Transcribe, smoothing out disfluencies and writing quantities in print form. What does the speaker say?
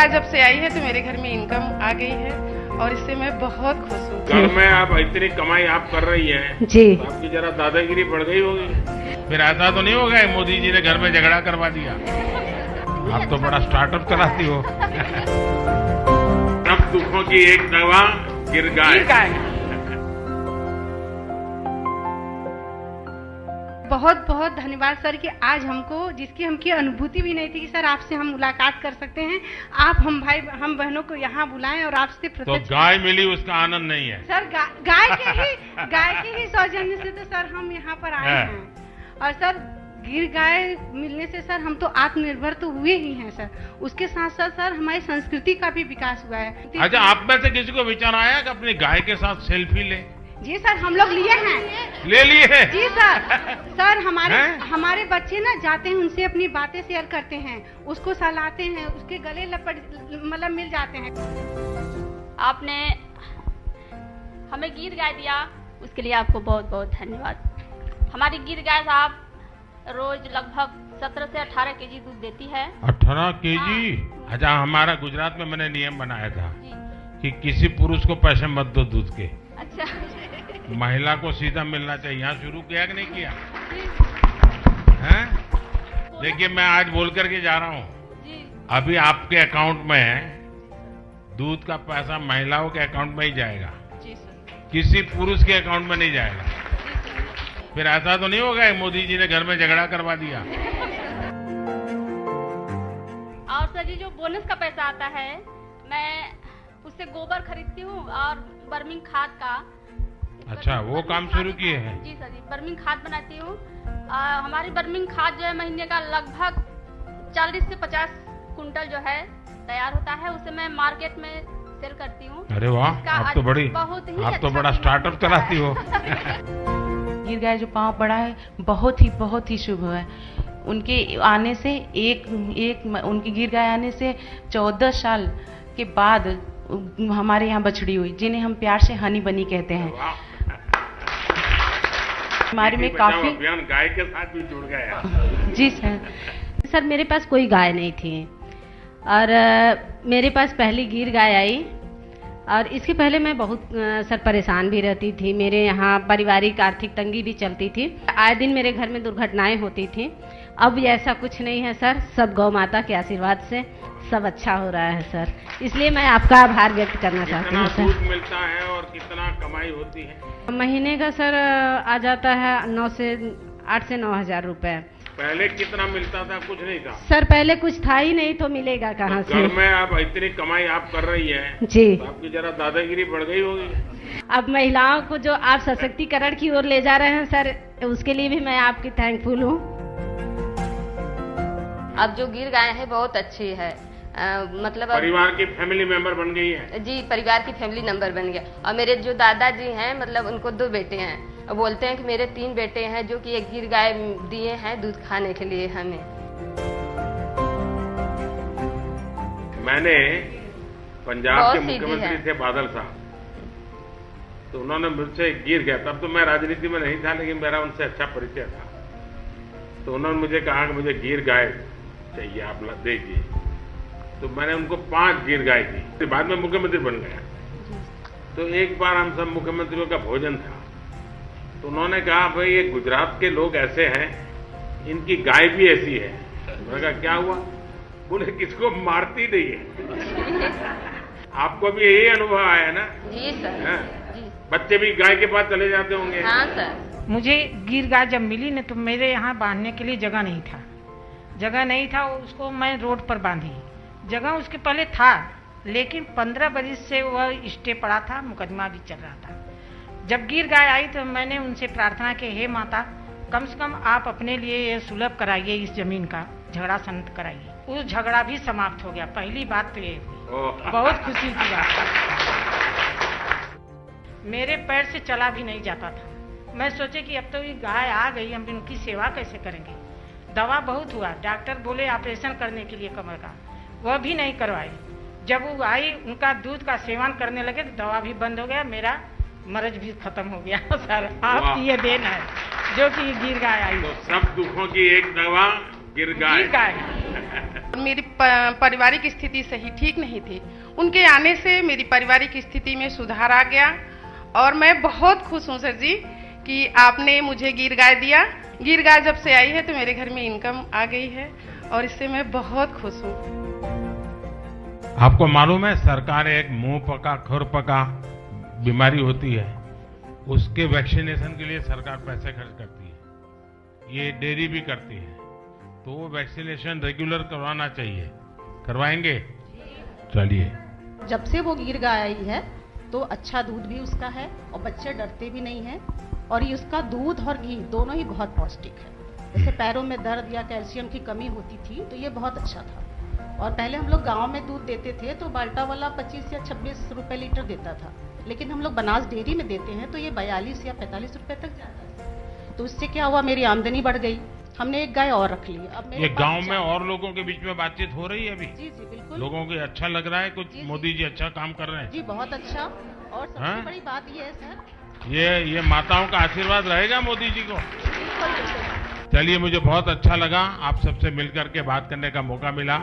गाय जब से आई है तो मेरे घर में इनकम आ गई है और इससे मैं बहुत खुश हूँ। घर में आप इतनी कमाई आप कर रही हैं जी, तो आपकी जरा दादागिरी बढ़ गई होगी। फिर ऐसा तो नहीं होगा मोदी जी ने घर में झगड़ा करवा दिया? आप तो बड़ा स्टार्टअप चलाती हो। सब दुखों की एक दवा गिर गाय। बहुत बहुत धन्यवाद सर कि आज हमको जिसकी हमकी अनुभूति भी नहीं थी कि सर आपसे हम मुलाकात कर सकते हैं, आप हम बहनों को यहाँ बुलाएं और आपसे तो गाय मिली उसका आनंद नहीं है सर। गाय के ही सौजन्य से तो सर हम यहाँ पर आए हैं। और सर गिर गाय मिलने से सर हम तो आत्मनिर्भर तो हुए ही हैं सर, उसके साथ साथ सर हमारी संस्कृति का भी विकास हुआ है। अच्छा, आप में से किसी को विचार आया कि अपनी गाय के साथ सेल्फी ले? जी सर, हम लोग लिए हैं। ले लिए हैं? जी सर। सर हमारे बच्चे ना जाते हैं, उनसे अपनी बातें शेयर करते हैं, उसको सहलाते हैं, उसके गले मतलब मिल जाते हैं। आपने हमें गिर गाय दिया, उसके लिए आपको बहुत बहुत धन्यवाद। हमारी गिर गाय साहब रोज लगभग 17 से 18 केजी दूध देती है। 18 केजी? अच्छा, हमारा गुजरात में मैंने नियम बनाया था कि किसी पुरुष को पैसे मत दो दूध के। अच्छा, महिला को सीधा मिलना चाहिए। यहाँ शुरू किया कि नहीं किया? हैं? देखिए, मैं आज बोल करके जा रहा हूँ, अभी आपके अकाउंट में दूध का पैसा महिलाओं के अकाउंट में ही जाएगा, किसी पुरुष के अकाउंट में नहीं जाएगा। फिर ऐसा तो नहीं होगा मोदी जी ने घर में झगड़ा करवा दिया? और सर जी, जो बोनस का पैसा आता है, मैं उससे गोबर खरीदती हूँ और बर्मिंग खाद का। अच्छा, वो काम शुरू किए हैं? जी सर जी, बर्मिंग खाद बनाती हूँ। हमारी बर्मिंग खाद जो है महीने का लगभग 40 से 50 कुंटल जो है तैयार होता है, उसे मैं मार्केट में सेल करती हूँ। अरे वाह, आप तो बड़ा स्टार्टअप चलाती हो। गिर गाय जो पाँव पड़ा है बहुत ही शुभ है। उनके आने से उनकी गिर गाय आने से 14 साल के बाद हमारे यहाँ बछड़ी हुई, जिन्हें हम प्यार से हनी बनी कहते हैं। हमारे में काफी गाय के साथ भी जुड़ गया। जी सर। सर मेरे पास कोई गाय नहीं थी और मेरे पास पहली गिर गाय आई, और इसके पहले मैं बहुत सर परेशान भी रहती थी। मेरे यहाँ पारिवारिक आर्थिक तंगी भी चलती थी, आए दिन मेरे घर में दुर्घटनाएं होती थी। अब ऐसा कुछ नहीं है सर, सब गौ माता के आशीर्वाद से सब अच्छा हो रहा है सर, इसलिए मैं आपका आभार व्यक्त करना चाहती हूँ सर। दूध मिलता है और कितना कमाई होती है? महीने का सर आ जाता है 8 से 9 हजार रुपए। पहले कितना मिलता था? कुछ नहीं था सर, पहले कुछ था ही नहीं, तो मिलेगा कहाँ से? घर में आप इतनी कमाई आप कर रही हैं जी, तो आपकी जरा दादागिरी बढ़ गई होगी। अब महिलाओं को जो आप सशक्तिकरण की ओर ले जा रहे हैं सर, उसके लिए भी मैं आपकी थैंकफुल हूँ। अब जो गिर गाय है बहुत अच्छी है, मतलब परिवार की फैमिली मेंबर बन गई है। जी, परिवार की फैमिली नंबर बन गया। और मेरे जो दादाजी हैं, मतलब उनको 2 बेटे हैं, और बोलते हैं कि मेरे 3 बेटे हैं जो कि एक गिर गाय दिए हैं दूध खाने के लिए हमें। मैंने पंजाब के मुख्यमंत्री थे बादल साहब, तो उन्होंने मुझसे गिर गया, तब तो मैं राजनीति में नहीं था, लेकिन मेरा उनसे अच्छा परिचय था। तो उन्होंने मुझे कहा कि मुझे गिर गाय चाहिए, आप दीजिए। तो मैंने उनको 5 गिर गाय दी। बाद में मुख्यमंत्री बन गया। तो एक बार हम सब मुख्यमंत्रियों का भोजन था, तो उन्होंने कहा, भाई ये गुजरात के लोग ऐसे हैं, इनकी गाय भी ऐसी है। मैंने कहा क्या हुआ? बोले किसको मारती नहीं है। आपको भी यही अनुभव आया ना? जी सर। जी। बच्चे भी गाय के पास चले जाते होंगे? हाँ सर। मुझे गिर गाय जब मिली न, तो मेरे यहाँ बांधने के लिए जगह नहीं था, उसको मैं रोड पर बांधी। जगह उसके पहले था, लेकिन 15 बरस से वह स्टे पड़ा था, मुकदमा भी चल रहा था। जब गिर गाय आई तो मैंने उनसे प्रार्थना की, हे माता, कम से कम आप अपने लिए ये सुलभ कराइए, इस जमीन का झगड़ा शांत कराइए। उस झगड़ा भी समाप्त हो गया। पहली बात तो ये हुई, बहुत खुशी की बात। मेरे पैर से चला भी नहीं जाता था। मैं सोचे कि अब तो ये गाय आ गई, हम इनकी सेवा कैसे करेंगे। दवा बहुत हुआ, डॉक्टर बोले ऑपरेशन करने के लिए कमर का, वह भी नहीं करवाई। जब वो आई, उनका दूध का सेवन करने लगे तो दवा भी बंद हो गया, मेरा मर्ज भी खत्म हो गया। सर आपकी ये देन है जो कि गिर गाय आई। तो सब दुखों की एक दवा गिर गाय। मेरी पारिवारिक स्थिति सही ठीक नहीं थी। उनके आने से मेरी पारिवारिक स्थिति में सुधार आ गया और मैं बहुत खुश हूँ सर जी कि आपने मुझे गिर गाय दिया। गिर गाय जब से आई है तो मेरे घर में इनकम आ गई है और इससे मैं बहुत खुश हूँ। आपको मालूम है, सरकार एक मुंह पका खुर पका बीमारी होती है, उसके वैक्सीनेशन के लिए सरकार पैसे खर्च करती है। ये डेयरी भी करती है, तो वो वैक्सीनेशन रेगुलर करवाना चाहिए। करवाएंगे? चलिए। जब से वो गिर गाय आई है तो अच्छा दूध भी उसका है और बच्चे डरते भी नहीं हैं और ये उसका दूध और घी दोनों ही बहुत पौष्टिक है। जैसे पैरों में दर्द या कैल्शियम की कमी होती थी तो ये बहुत अच्छा था। और पहले हम लोग गांव में दूध देते थे तो बाल्टा वाला 25 या 26 रुपए लीटर देता था, लेकिन हम लोग बनास डेयरी में देते हैं तो ये 42 या 45 रुपए तक जाता है। तो इससे क्या हुआ, मेरी आमदनी बढ़ गई। हमने एक गाय और रख ली। अब मेरे ये गांव में और लोगों के बीच में बातचीत हो रही है अभी? जी जी बिल्कुल। लोगों को अच्छा लग रहा है कुछ? जी, मोदी जी अच्छा काम कर रहे हैं? जी बहुत अच्छा। और सबसे हाँ? बड़ी बात ये है सर, ये माताओं का आशीर्वाद रहेगा मोदी जी को। चलिए, मुझे बहुत अच्छा लगा आप सबसे मिलकर के बात करने का मौका मिला।